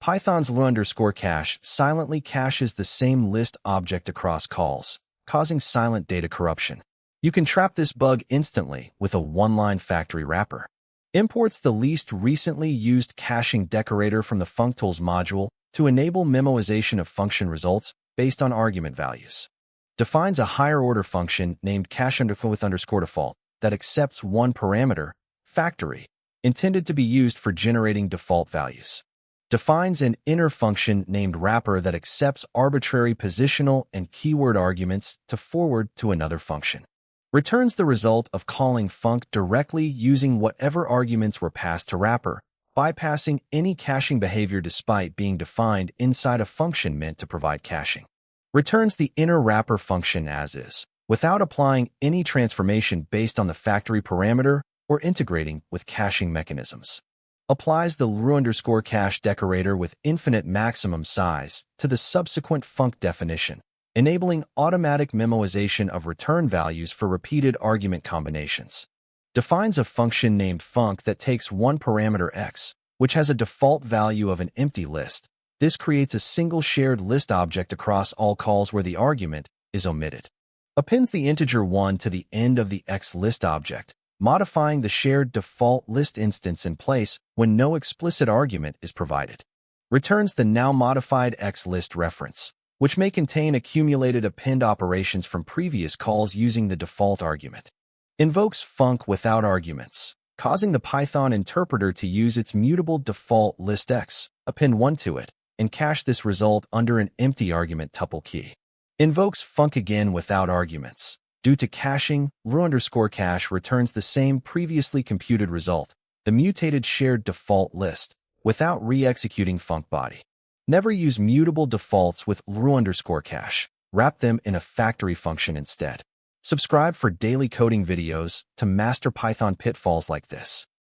Python's LRU_cache silently caches the same list object across calls, causing silent data corruption. You can trap this bug instantly with a one-line factory wrapper. Imports the least recently used caching decorator from the functools module to enable memoization of function results based on argument values. Defines a higher-order function named cache_with_default that accepts one parameter, factory, intended to be used for generating default values. Defines an inner function named wrapper that accepts arbitrary positional and keyword arguments to forward to another function. Returns the result of calling func directly using whatever arguments were passed to wrapper, bypassing any caching behavior despite being defined inside a function meant to provide caching. Returns the inner wrapper function as is, without applying any transformation based on the factory parameter or integrating with caching mechanisms. Applies the LRU_cache decorator with infinite maximum size to the subsequent func definition, enabling automatic memoization of return values for repeated argument combinations. Defines a function named func that takes one parameter x, which has a default value of an empty list. This creates a single shared list object across all calls where the argument is omitted. Appends the integer 1 to the end of the x list object, modifying the shared default list instance in place when no explicit argument is provided. Returns the now modified x list reference, which may contain accumulated append operations from previous calls using the default argument. Invokes func without arguments, causing the Python interpreter to use its mutable default list x, append 1 to it, and cache this result under an empty argument tuple key. Invokes func again without arguments. Due to caching, LRU_cache returns the same previously computed result, the mutated shared default list, without re-executing func body. Never use mutable defaults with LRU_cache. Wrap them in a factory function instead. Subscribe for daily coding videos to master Python pitfalls like this.